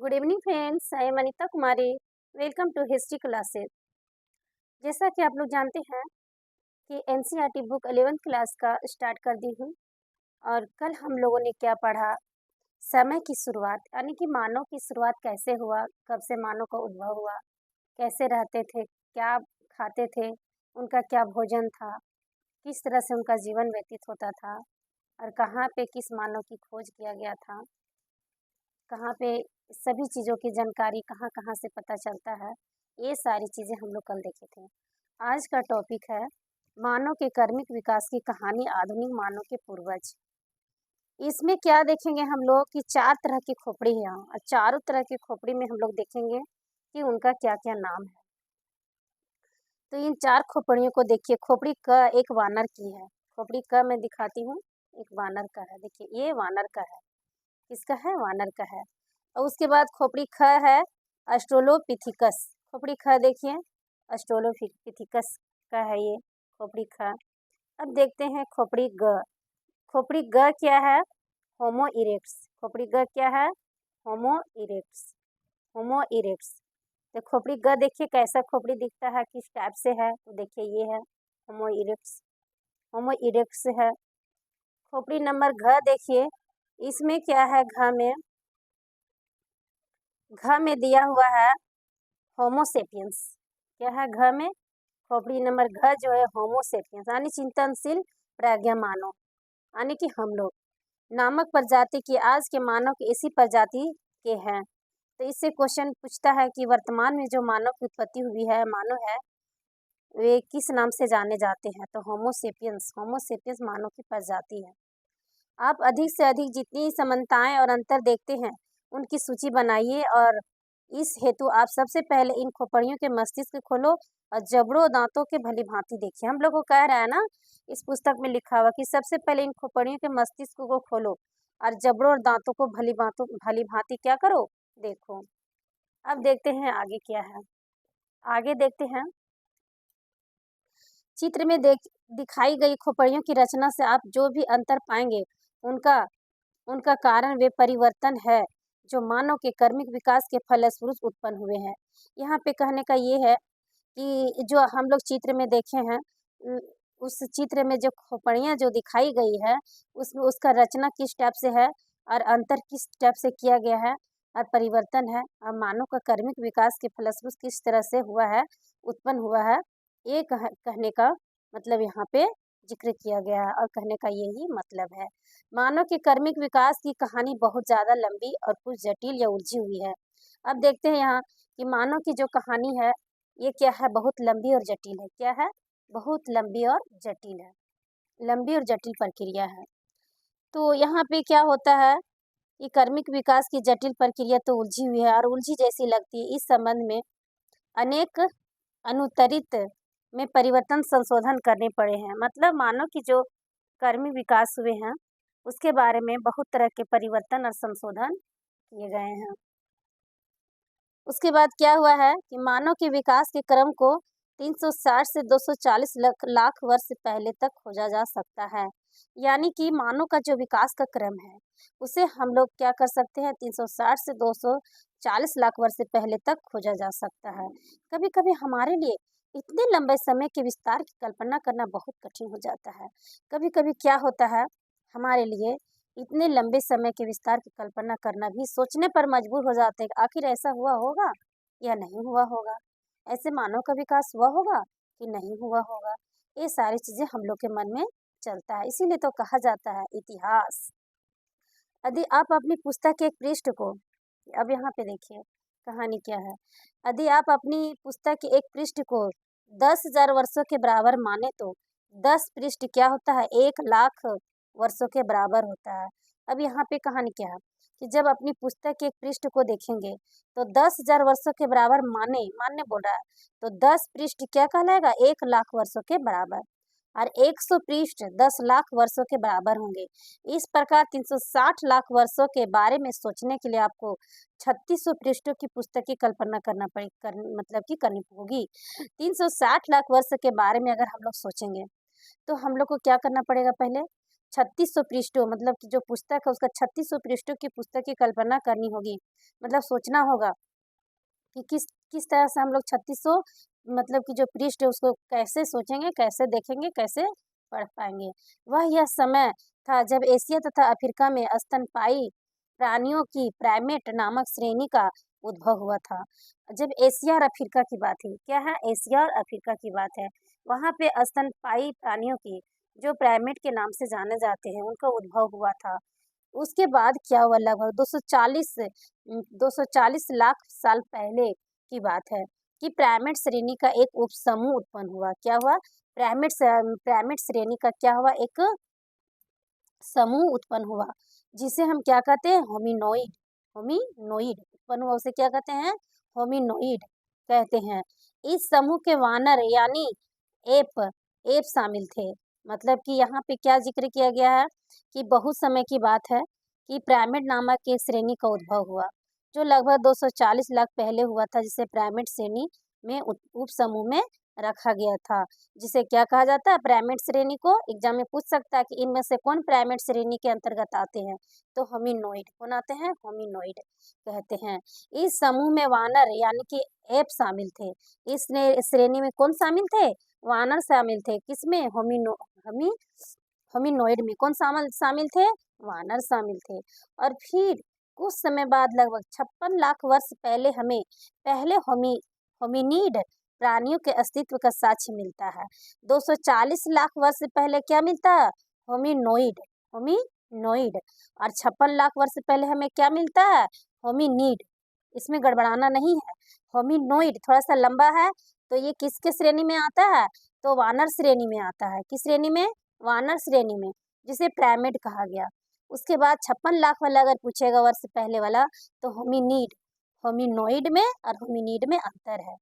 Good evening friends, I am Anita Kumari. Welcome to history classes. जैसा कि आप लोग जानते हैं कि एनसीईआरटी बुक 11th क्लास का स्टार्ट कर दी हूँ। और कल हम लोगों ने क्या पढ़ा? समय की शुरुआत, यानी कि मानव की शुरुआत कैसे हुआ, कब से मानव का उद्भव हुआ, कैसे रहते थे, क्या खाते थे, उनका क्या भोजन था, किस तरह से उनका जीवन व्यतीत होता था, और कहाँ पे किस मानव की खोज किया गया था, कहाँ पे सभी चीज़ों की जानकारी कहाँ कहाँ से पता चलता है। ये सारी चीज़ें हम लोग कल देखे थे। आज का टॉपिक है मानव के कर्मिक विकास की कहानी, आधुनिक मानव के पूर्वज। इसमें क्या देखेंगे हम लोग कि 4 तरह की खोपड़ी है यहाँ, और चारों तरह की खोपड़ी में हम लोग देखेंगे कि उनका क्या क्या नाम है। तो इन 4 खोपड़ियों को देखिए। खोपड़ी क एक वानर की है। खोपड़ी क मैं दिखाती हूँ, एक वानर का है। देखिए ये वानर का है। किसका है? वानर का है। और उसके बाद खोपड़ी ख है ऑस्ट्रेलोपिथिकस। खोपड़ी ख देखिए, ऑस्ट्रेलोपिथिकस का है ये खोपड़ी ख। अब देखते हैं खोपड़ी ग। खोपड़ी ग क्या है? होमो इरेक्ट्स। खोपड़ी ग क्या है? होमो इरेक्ट्स। होमो इरेक्ट्स। तो खोपड़ी ग देखिए कैसा खोपड़ी दिखता है, किस टाइप से है, तो देखिए ये है होमो इरेक्ट्स। होमो इरेक्ट्स है। खोपड़ी नंबर घ देखिए, इसमें क्या है? घ में दिया हुआ है होमोसेपियंस। क्या है घ में? खोपड़ी नंबर घ जो है होमोसेपियंस, यानी चिंतनशील प्रज्ञा मानव, यानी कि हम लोग नामक प्रजाति की आज के मानव की इसी प्रजाति के हैं। तो इससे क्वेश्चन पूछता है कि वर्तमान में जो मानव की उत्पत्ति हुई है, मानव है, वे किस नाम से जाने जाते हैं? तो होमोसेपियंस। होमोसेपियंस मानव की प्रजाति है। आप अधिक से अधिक जितनी समानताएं और अंतर देखते हैं उनकी सूची बनाइए, और इस हेतु आप सबसे पहले इन खोपड़ियों के मस्तिष्क खोलो और जबड़ों दांतों के भली भांति देखिए। हम लोग को कह रहा है ना, इस पुस्तक में लिखा हुआ कि सबसे पहले इन खोपड़ियों के मस्तिष्क को खोलो और जबड़ों और दांतों को भली भांति क्या करो? देखो। अब देखते हैं आगे क्या है। आगे देखते हैं। चित्र में दिखाई गई खोपड़ियों की रचना से आप जो भी अंतर पाएंगे उनका उनका कारण वे परिवर्तन है जो मानव के कर्मिक विकास के फलस्वरूप उत्पन्न हुए हैं। यहाँ पे कहने का ये है कि जो हम लोग चित्र में देखे हैं, उस चित्र में जो खोपड़ियाँ जो दिखाई गई है उसमें उसका रचना किस टाइप से है और अंतर किस टाइप से किया गया है और परिवर्तन है, और मानव का कर्मिक विकास के फलस्वरूप किस तरह से हुआ है, उत्पन्न हुआ है। ये कहने का मतलब यहाँ पे जिक्र किया गया है, और कहने का यही मतलब है। मानव के कर्मिक विकास की कहानी बहुत ज़्यादा लंबी और कुछ जटिल या उलझी हुई है। अब देखते हैं यहाँ कि मानव की जो कहानी है ये क्या है? बहुत लंबी और जटिल है। क्या है? बहुत लंबी और जटिल है। लंबी और जटिल प्रक्रिया है। तो यहाँ पे क्या होता है कि कर्मिक विकास की जटिल प्रक्रिया तो उलझी हुई है और उलझी जैसी लगती है। इस संबंध में अनेक अनुत्तरित में परिवर्तन संशोधन करने पड़े हैं। मतलब मानव की जो कर्मिक विकास हुए हैं उसके बारे में बहुत तरह के परिवर्तन और संशोधन किए गए हैं। उसके बाद क्या हुआ है कि मानव के विकास के क्रम को 360 से 240 लाख वर्ष पहले तक खोजा जा सकता है। यानी कि मानव का जो विकास का क्रम है उसे हम लोग क्या कर सकते हैं? 360 से 240 लाख वर्ष पहले तक खोजा जा सकता है। कभी कभी हमारे लिए इतने लंबे समय के विस्तार की कल्पना करना बहुत कठिन हो जाता है। कभी कभी क्या होता है, हमारे लिए इतने लंबे समय के विस्तार की कल्पना करना भी सोचने पर मजबूर हो जाते हैं, आखिर ऐसा हुआ होगा या नहीं हुआ होगा, ऐसे मानव का विकास हुआ होगा कि नहीं हुआ होगा। ये सारी चीजें हम लोग के मन में चलता है। इसीलिए तो कहा जाता है इतिहास। यदि आप अपनी पुस्तक के एक पृष्ठ को, अब यहाँ पे देखिए कहानी क्या है। यदि आप अपनी पुस्तक के एक पृष्ठ को 10,000 वर्षों के बराबर माने तो 10 पृष्ठ क्या होता है? 1,00,000 वर्षों के बराबर होता है। अब यहाँ पे कहानी क्या है कि जब अपनी पुस्तक के एक पृष्ठ को देखेंगे तो 10,000 वर्षों के बराबर मानने बोल रहा है, तो 10 पृष्ठ क्या कहलाएगा? 1,00,000 वर्षों के बराबर, और 100 पृष्ठ 10 लाख वर्षों के बराबर होंगे। इस प्रकार 360 लाख वर्षों के बारे में सोचने के लिए आपको 3600 पृष्ठों की पुस्तक की कल्पना मतलब कि करनी होगी। 360 लाख वर्ष के बारे में अगर हम लोग सोचेंगे तो हम लोग को क्या करना पड़ेगा? पहले 3600 पृष्ठों, मतलब कि जो पुस्तक है उसका 3600 पृष्ठों की पुस्तक की कल्पना करनी होगी। मतलब सोचना होगा कि किस किस तरह से हम लोग 3600 मतलब कि जो पृष्ठ है उसको कैसे सोचेंगे, कैसे देखेंगे, कैसे पढ़ पाएंगे। वह यह समय था जब एशिया तथा अफ्रीका में स्तनपायी प्राणियों की प्राइमेट नामक श्रेणी का उद्भव हुआ था। जब एशिया और अफ्रीका की बात है, क्या है, एशिया और अफ्रीका की बात है, वहाँ पे स्तनपायी प्राणियों की जो प्राइमेट के नाम से जाने जाते हैं उनका उद्भव हुआ था। उसके बाद क्या हुआ, लगभग 240 लाख साल पहले की बात है कि प्राइमेट श्रेणी का एक उपसमूह उत्पन्न हुआ। क्या हुआ, प्राइमेट श्रेणी का क्या हुआ, एक समूह उत्पन्न हुआ जिसे हम क्या कहते हैं, होमिनोइड। होमिनोइड उत्पन्न हुआ, उसे क्या कहते हैं, होमिनोइड कहते हैं। इस समूह के वानर यानी एप एप शामिल थे। मतलब कि यहाँ पे क्या जिक्र किया गया है कि बहुत समय की बात है कि प्राइमेट नामक एक श्रेणी का उद्भव हुआ जो लगभग 240 लाख पहले हुआ था, जिसे प्राइमेट श्रेणी में उप समूह में रखा गया था, जिसे क्या कहा जाता है, प्राइमेट श्रेणी को एग्जाम में पूछ सकता है कि इनमें से कौन प्राइमेट श्रेणी के अंतर्गत आते हैं, तो होमिनोइड कौन आते हैं, होमिनोइड कहते हैं। इस समूह में वानर यानी कि एप शामिल थे। इस श्रेणी में कौन शामिल थे, वानर शामिल थे। किसमें, होमिनोइड में कौन शामिल थे, वानर शामिल थे। और फिर कुछ समय बाद लगभग 56 लाख वर्ष पहले हमें पहले होमिनीड प्राणियों के अस्तित्व का साक्ष्य मिलता है। 240 लाख वर्ष पहले क्या मिलता है, होमिनोइड, होमिनोइड। और 56 लाख वर्ष पहले हमें क्या मिलता है, होमिनीड। इसमें गड़बड़ाना नहीं है, होमिनोइड थोड़ा सा लंबा है, तो ये किसके श्रेणी में आता है, तो वानर श्रेणी में आता है। किस श्रेणी में, वानर श्रेणी में, जिसे प्राइमेट कहा गया। उसके बाद 56 लाख वाला अगर पूछेगा वर्ष पहले वाला, तो होमिनीड, होमिनोइड में और होमिनीड में अंतर है।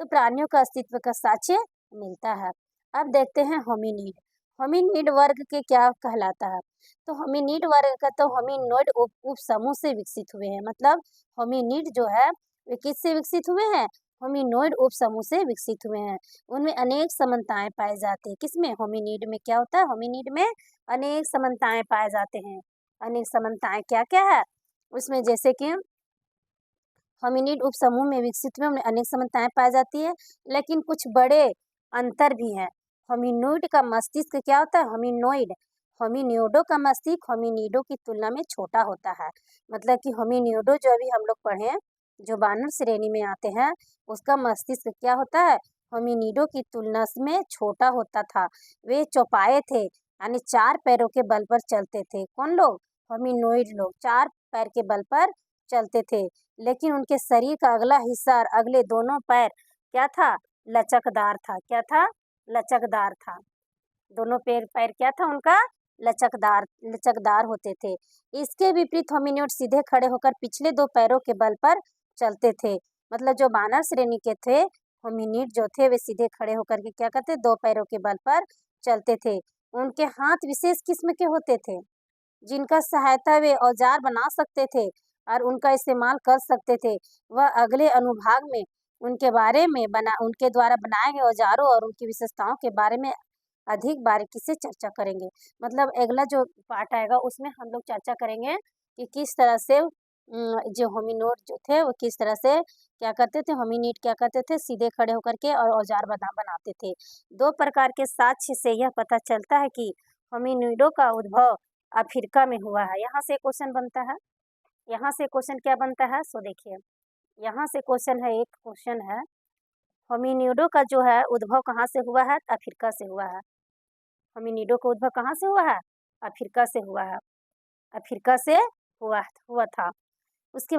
तो प्राणियों का अस्तित्व का साक्ष्य मिलता है। अब देखते हैं होमिनीड। होमिनीड वर्ग के क्या कहलाता है, तो होमिनीड वर्ग का तो होमिनोइड उप समूह से विकसित हुए हैं। मतलब होमिनीड जो है वे किससे विकसित हुए हैं, होमिनोइड उप समूह से विकसित हुए हैं। उनमें अनेक समानताएं पाए जाते हैं। किसमें, होमिनीड में क्या होता है, होमिनीड में अनेक समानताएं पाए जाते हैं। अनेक समानताएं क्या क्या है उसमें, जैसे कि होमिनीड उप समूह में विकसित हुए उनमें अनेक समानताएं पाई जाती है, लेकिन कुछ बड़े अंतर भी हैं। होमिनोइड का मस्तिष्क क्या होता है, होमिनोइड, होमिनियोडो का मस्तिष्क होमिनिडो की तुलना में छोटा होता है। मतलब कि होमिनियोडो जो अभी हम लोग पढ़े हैं, जो वानर श्रेणी में आते हैं, उसका मस्तिष्क क्या होता है, होमिनिडो की तुलना में छोटा होता था। वे चौपाए थे, यानी 4 पैरों के बल पर चलते थे। कौन लोग, होमिनोइड लोग 4 पैर के बल पर चलते थे, लेकिन उनके शरीर का अगला हिस्सा और अगले दोनों पैर क्या था, लचकदार था। क्या था, लचकदार था। दोनों पैर पैर क्या था उनका, लचकदार लचकदार होते थे। इसके विपरीत होमिनिड सीधे खड़े होकर पिछले 2 पैरों के बल पर चलते थे। मतलब जो वानर श्रेणी के थे होमिनिड जो थे वे सीधे खड़े होकर के क्या करते, 2 पैरों के बल पर चलते थे। उनके हाथ विशेष किस्म के होते थे, जिनका सहायता वे औजार बना सकते थे और उनका इस्तेमाल कर सकते थे। वह अगले अनुभाग में उनके द्वारा बनाए गए औजारों और उनकी विशेषताओं के बारे में अधिक बारीकी से चर्चा करेंगे। मतलब अगला जो पार्ट आएगा उसमें हम लोग चर्चा करेंगे कि किस तरह से जो होमिनिड जो थे वो किस तरह से क्या करते थे, होमिनिड क्या करते थे, सीधे खड़े होकर के और औजार बनाते थे। 2 प्रकार के साक्ष्य से यह पता चलता है कि होमिनिडों का उद्भव अफ्रीका में हुआ है। यहाँ से क्वेश्चन बनता है, यहाँ से क्वेश्चन क्या बनता है, सो देखिए यहाँ से क्वेश्चन है, एक क्वेश्चन है होमिनिडों का जो है उद्भव कहाँ से हुआ है, अफ्रीका से हुआ है। होमिनिडों का उद्भव कहाँ से हुआ है, अफ्रीका से हुआ है, अफ्रीका से हुआ था। उसके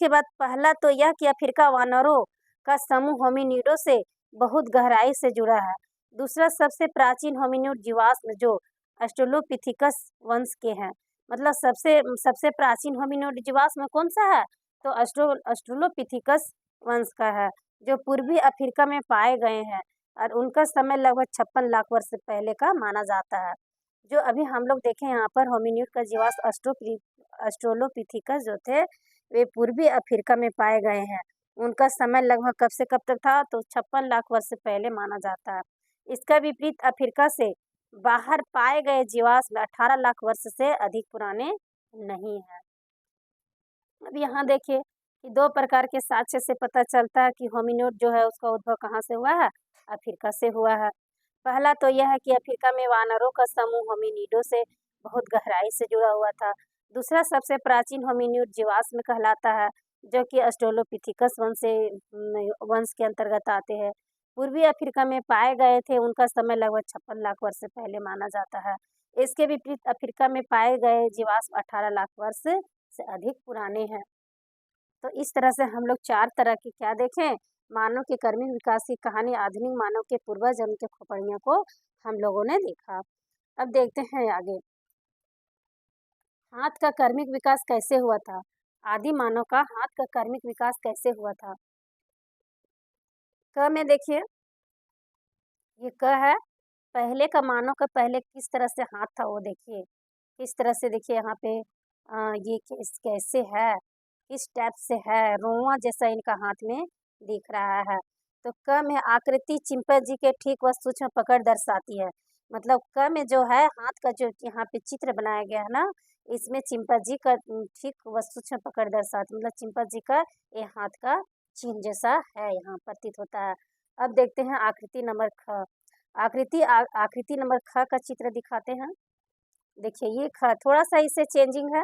बाद पहला तो यह कि अफ्रीका वानरों का समूह होमिनिडों से बहुत गहराई से जुड़ा है। दूसरा, सबसे प्राचीन होमिनिड जीवाश्म जो ऑस्ट्रेलोपिथिकस वंश के हैं। मतलब सबसे प्राचीन होमिनिड जीवाश्म कौन सा है, तो ऑस्ट्रेलोपिथिकस वंश का है, जो पूर्वी अफ्रीका में पाए गए हैं और उनका समय लगभग 56 लाख वर्ष पहले का माना जाता है। जो अभी हम लोग देखें यहाँ पर होमिनिड का जीवाश्म ऑस्ट्रेलोपिथिकस जो थे वे पूर्वी अफ्रीका में पाए गए हैं। उनका समय लगभग कब से कब तक था, तो 56 लाख वर्ष पहले माना जाता है। इसका विपरीत अफ्रीका से बाहर पाए गए जीवाश्म 18 लाख वर्ष से अधिक पुराने नहीं हैं। अब यहाँ देखिए कि 2 प्रकार के साक्ष्य से पता चलता है कि होमिनिड जो है उसका उद्भव कहाँ से हुआ है? अफ्रीका से हुआ है। पहला तो यह है कि अफ्रीका में वानरों का समूह होमिनिडों से बहुत गहराई से जुड़ा हुआ था। दूसरा सबसे प्राचीन होमिनिड जीवाश्म कहलाता है, जो कि ऑस्ट्रेलोपिथेकस वंश के अंतर्गत आते हैं। पूर्वी अफ्रीका में पाए गए थे, उनका समय लगभग 56 लाख वर्ष से पहले माना जाता है। इसके विपरीत अफ्रीका में पाए गए जीवाश्म 18 लाख वर्ष से अधिक पुराने हैं। तो इस तरह से हम लोग 4 तरह की क्या देखें, मानव के कर्मिक विकास की कहानी, आधुनिक मानव के पूर्वज उनके खोपड़ियों को हम लोगों ने देखा। अब देखते हैं आगे, हाथ का कर्मिक विकास कैसे हुआ था? आदि मानव का हाथ का कर्मिक विकास कैसे हुआ था? क में देखिए, ये क है, पहले का मानव का पहले किस तरह से हाथ था वो देखिए, किस तरह से देखिए यहाँ पे ये कैसे है, किस टाइप से है, रोआ जैसा इनका हाथ में दिख रहा है। तो क में आकृति चिंपैंजी के ठीक व सूक्ष्म पकड़ दर्शाती है। मतलब क में जो है हाथ का जो यहाँ पे चित्र बनाया गया है ना, इसमें चिंपैंजी का ठीक व सूक्ष्म पकड़ दर्शाती, मतलब चिंपैंजी का ये हाथ का चिन्ह जैसा है, यहाँ प्रतीत होता है। अब देखते हैं आकृति नंबर ख। आकृति नंबर ख का चित्र दिखाते हैं। देखिए ये ख थोड़ा सा इससे चेंजिंग है।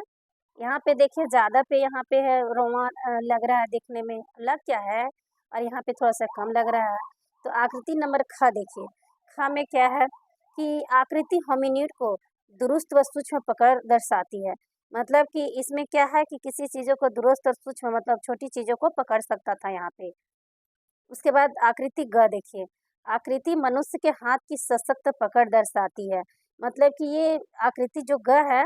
यहाँ पे देखिए ज़्यादा पे यहाँ पे है रोआ लग रहा है, देखने में लग क्या है, और यहाँ पे थोड़ा सा कम लग रहा है। तो आकृति नंबर ख देखिए, ख में क्या है कि आकृति होमिनिड को दुरुस्त व सूक्ष्म पकड़ दर्शाती है। मतलब कि इसमें क्या है कि किसी चीज़ों को दुरुस्त और सूक्ष्म, मतलब छोटी चीज़ों को पकड़ सकता था यहाँ पे। उसके बाद आकृति ग देखिए, आकृति मनुष्य के हाथ की सशक्त पकड़ दर्शाती है। मतलब कि ये आकृति जो ग है,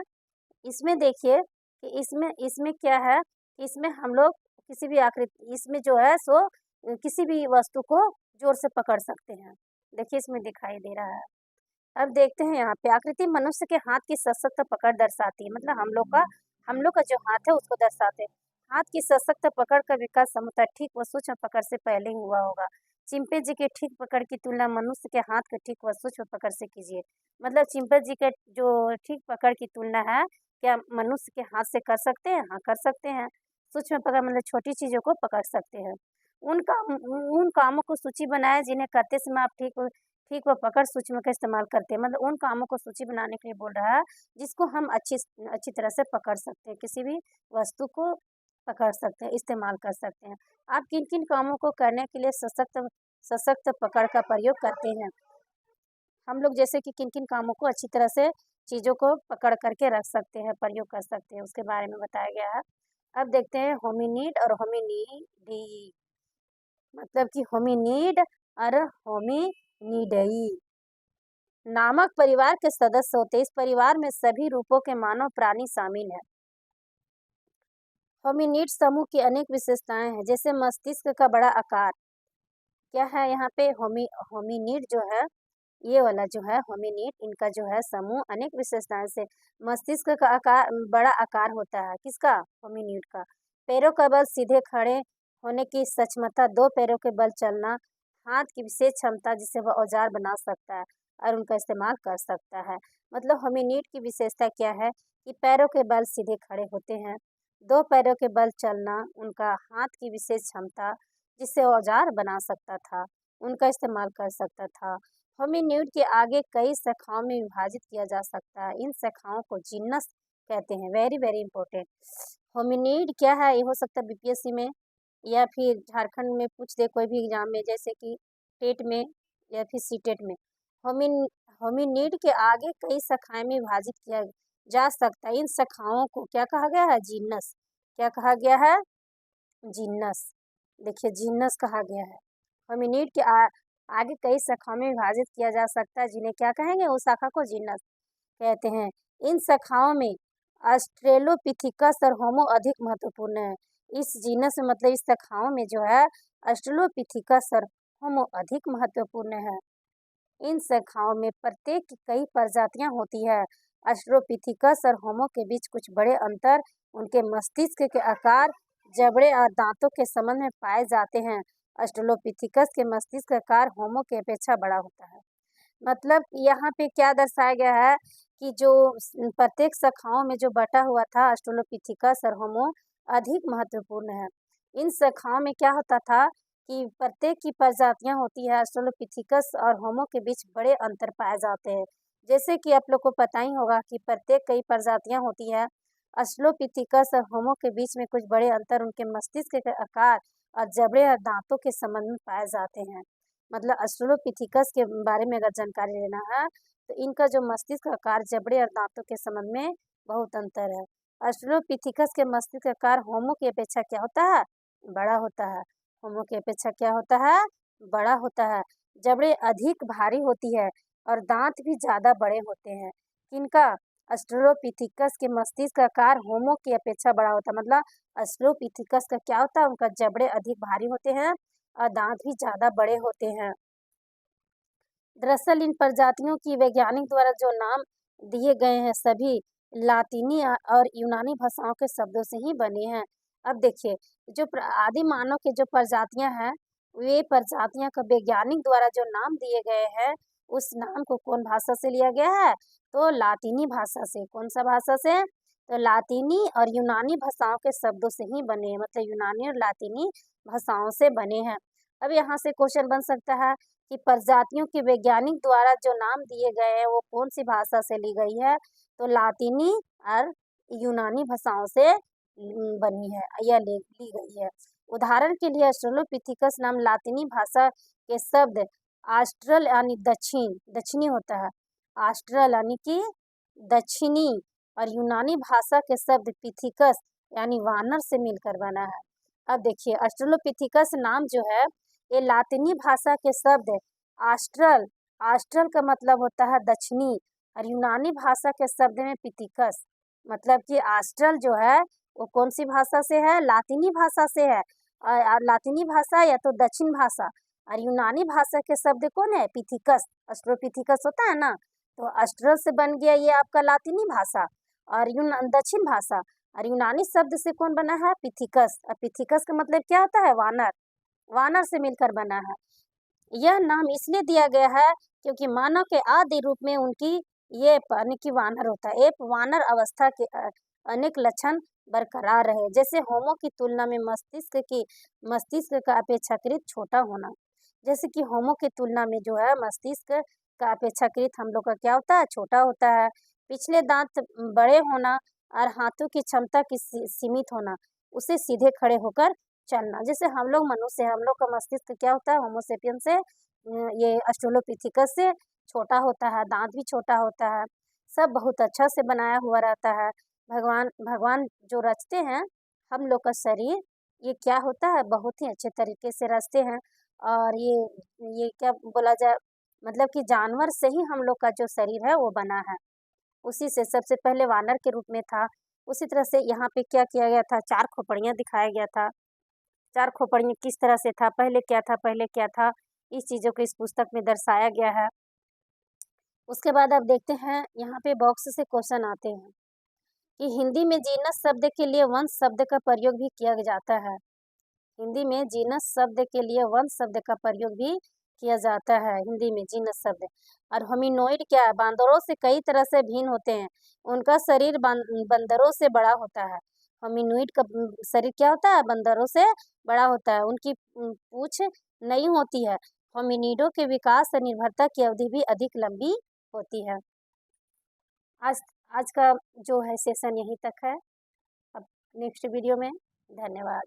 इसमें देखिए कि इसमें इसमें क्या है, इसमें हम लोग किसी भी आकृति, इसमें जो है सो किसी भी वस्तु को जोर से पकड़ सकते हैं। देखिए इसमें दिखाई दे रहा है। अब देखते हैं यहाँ पे, आकृति मनुष्य के हाथ की सशक्त पकड़ दर्शाती है, मतलब हम लोग का जो हाथ है उसको दर्शाते हैं। हाथ की सशक्त पकड़ का विकास सामान्यतः ठीक व सूक्ष्म पकड़ से पहले ही हुआ होगा। चिंपैंजी के ठीक पकड़ की तुलना मनुष्य के हाथ के ठीक व सूक्ष्म पकड़ से कीजिए। मतलब चिंपैंजी के जो ठीक पकड़ की तुलना है, क्या मनुष्य के हाथ से कर सकते हैं? हाँ, कर सकते हैं। सूक्ष्म पकड़ मतलब छोटी चीज़ों को पकड़ सकते हैं। उन कामों को सूची बनाएं जिन्हें करते समय आप ठीक व पकड़ सूक्ष्म का इस्तेमाल करते हैं। मतलब उन कामों को सूची बनाने के लिए बोल रहा है जिसको हम अच्छी तरह से पकड़ सकते हैं, किसी भी वस्तु को पकड़ सकते हैं, इस्तेमाल कर सकते हैं। आप किन-किन कामों को करने के लिए सशक्त सशक्त पकड़ का प्रयोग करते हैं? हम लोग जैसे कि किन-किन कामों को अच्छी तरह से चीज़ों को पकड़ करके रख सकते हैं, प्रयोग कर सकते हैं, उसके बारे में बताया गया है। अब देखते हैं होमिनिड और होमिनिडी, मतलब कि होमिनिड और होमिनिडई नामक परिवार के सदस्य होते हैं। इस परिवार में सभी रूपों के मानव प्राणी शामिल हैं। होमिनिड समूह की अनेक विशेषताएं हैं, जैसे मस्तिष्क का बड़ा आकार। क्या है यहाँ पे, होमिनिड जो है, ये वाला जो है होमिनिड, इनका जो है समूह अनेक विशेषताएं से, मस्तिष्क का आकार, बड़ा आकार होता है किसका? होमिनिड का। पैरों का बल, सीधे खड़े होने की सक्षमता, 2 पैरों के बल चलना, हाथ की विशेष क्षमता जिससे वह औजार बना सकता है और उनका इस्तेमाल कर सकता है। मतलब होमिनिड की विशेषता क्या है कि पैरों के बल सीधे खड़े होते हैं, 2 पैरों के बल चलना, उनका हाथ की विशेष क्षमता जिससे औजार बना सकता था, उनका इस्तेमाल कर सकता था। होमिनिड के आगे कई शाखाओं में विभाजित किया जा सकता है। इन शाखाओं को जीनस कहते हैं। Very very important. होमिनिड क्या है, ये हो सकता है बीपीएससी में या फिर झारखंड में पूछ दे कोई भी एग्जाम में, जैसे कि टेट में या फिर सीटेट में। होमिन होमिनिड के आगे कई शाखाएं में विभाजित किया जा सकता है। इन शाखाओं को क्या कहा गया है? जीनस। क्या कहा गया है? जीनस। देखिए जीनस कहा गया है। होमिनिड के आगे कई शाखाओं में विभाजित किया जा सकता है, जिन्हें क्या कहेंगे? उस शाखा को जीनस कहते हैं। इन शाखाओं में ऑस्ट्रेलोपिथेकस और होमो अधिक महत्वपूर्ण है। इस जीनस में, मतलब इस शाखाओं में जो है ऑस्ट्रेलोपिथेकस और होमो अधिक महत्वपूर्ण है। इन शाखाओं में प्रत्येक की कई प्रजातियां होती है। ऑस्ट्रेलोपिथेकस और होमो के बीच कुछ बड़े अंतर उनके मस्तिष्क के आकार, जबड़े और दांतों के संबंध में पाए जाते हैं। ऑस्ट्रेलोपिथेकस के मस्तिष्क का आकार होमो की अपेक्षा बड़ा होता है। मतलब यहाँ पे क्या दर्शाया गया है कि जो प्रत्येक शाखाओं में जो बटा हुआ था ऑस्ट्रेलोपिथेकस और होमो अधिक महत्वपूर्ण है। इन शाखाओं में क्या होता था कि प्रत्येक की प्रजातियां होती है, ऑस्ट्रेलोपिथेकस और होमो के बीच बड़े अंतर पाए जाते हैं। जैसे कि आप लोग को पता ही होगा कि प्रत्येक कई प्रजातियां होती है, ऑस्ट्रेलोपिथेकस और होमो के बीच में कुछ बड़े अंतर उनके मस्तिष्क के आकार और जबड़े और दांतों के संबंध में पाए जाते हैं। मतलब ऑस्ट्रेलोपिथेकस के बारे में अगर जानकारी लेना है तो इनका जो मस्तिष्क आकार जबड़े और दांतों के संबंध में बहुत अंतर है। ऑस्ट्रेलोपिथेकस के मस्तिष्क आकार होमो की अपेक्षा क्या होता है? बड़ा होता है। होमो की अपेक्षा क्या होता है? बड़ा होता है। जबड़े अधिक भारी होती है और दांत भी ज़्यादा बड़े होते हैं। किनका? ऑस्ट्रेलोपिथेकस के मस्तिष्क आकार होमो की अपेक्षा बड़ा होता है। मतलब ऑस्ट्रेलोपिथेकस का क्या होता है? उनका जबड़े अधिक भारी होते हैं और दांत भी ज़्यादा बड़े होते हैं। दरअसल इन प्रजातियों की वैज्ञानिक द्वारा जो नाम दिए गए हैं सभी लातीनी और यूनानी भाषाओं के शब्दों से ही बने हैं। अब देखिए जो आदि मानव के जो प्रजातियां हैं, वे प्रजातियां का वैज्ञानिक द्वारा जो नाम दिए गए हैं, उस नाम को कौन भाषा से लिया गया है? तो लातीनी भाषा से। कौन सा भाषा से? तो लातीनी और यूनानी भाषाओं के शब्दों से ही बने हैं। मतलब यूनानी और लातीनी भाषाओं से बने हैं। अब यहाँ से क्वेश्चन बन सकता है कि प्रजातियों के वैज्ञानिक द्वारा जो नाम दिए गए हैं वो कौन सी भाषा से ली गई है? तो लातीनी और यूनानी भाषाओं से बनी है या ली गई है। उदाहरण के लिए ऑस्ट्रेलोपिथेकस नाम लातीनी भाषा के शब्द आस्ट्रल यानी दक्षिणी होता है। आस्ट्रल यानी कि दक्षिणी और यूनानी भाषा के शब्द पिथिकस यानी वानर से मिलकर बना है। अब देखिए ऑस्ट्रेलोपिथेकस नाम जो है ये लातीनी भाषा के शब्द आस्ट्रल आस्ट्रल का मतलब होता है दक्षिणी और यूनानी भाषा के शब्द में पिथिकस। मतलब कि आस्ट्रल जो है वो कौन सी भाषा से है? लातीनी भाषा से है। और लातीनी भाषा या तो दक्षिण भाषा और यूनानी भाषा के शब्द कौन है? पिथिकस। ऑस्ट्रोपिथिकस होता है ना, तो आस्ट्रल से बन गया ये आपका लातीनी भाषा और दक्षिण भाषा और यूनानी शब्द से कौन बना है? पिथिकस। और पिथिकस का मतलब क्या होता है? वानर। वानर से मिलकर बना है। यह नाम इसलिए दिया गया है क्योंकि मानव के आदि रूप में उनकी ये यानी कि वानर होता है। एक वानर अवस्था के अनेक लक्षण बरकरार रहे, जैसे होमो की तुलना में मस्तिष्क का अपेक्षाकृत छोटा होना। जैसे कि होमो की तुलना में जो है मस्तिष्क का अपेक्षाकृत हम लोग का क्या होता है? छोटा होता है। पिछले दांत बड़े होना और हाथों की क्षमता की सीमित होना, उसे सीधे खड़े होकर चलना। जैसे हम लोग मनुष्य हैं, हम लोग का मस्तिष्क क्या होता है? होमो सेपियन से ये ऑस्ट्रेलोपिथेकस से छोटा होता है, दांत भी छोटा होता है, सब बहुत अच्छा से बनाया हुआ रहता है। भगवान भगवान जो रचते हैं हम लोग का शरीर, ये क्या होता है? बहुत ही अच्छे तरीके से रचते हैं। और ये क्या बोला जाए, मतलब कि जानवर से ही हम लोग का जो शरीर है वो बना है। उसी से सबसे पहले वानर के रूप में था। उसी तरह से यहाँ पे क्या किया गया था? 4 खोपड़ियाँ दिखाया गया था। 4 खोपड़ियाँ किस तरह से था? पहले क्या था? पहले क्या था? इस चीज़ों को इस पुस्तक में दर्शाया गया है। उसके बाद अब देखते हैं यहाँ पे बॉक्स से क्वेश्चन आते हैं कि हिंदी में जीनस शब्द के लिए वंश शब्द का प्रयोग भी किया जाता है। हिंदी में जीनस शब्द के लिए वंश शब्द का प्रयोग भी किया जाता है हिंदी में जीनस शब्द। और होमिनोइड क्या है? बांदरों से कई तरह से भिन्न होते हैं। उनका शरीर बंदरों से बड़ा होता है। होमिनोइड का शरीर क्या होता है? बंदरों से बड़ा होता है। उनकी पूंछ नहीं होती है। होमिनिडों के विकास और निर्भरता की अवधि भी अधिक लंबी होती है। आज आज का जो है सेशन यहीं तक है। अब नेक्स्ट वीडियो में धन्यवाद।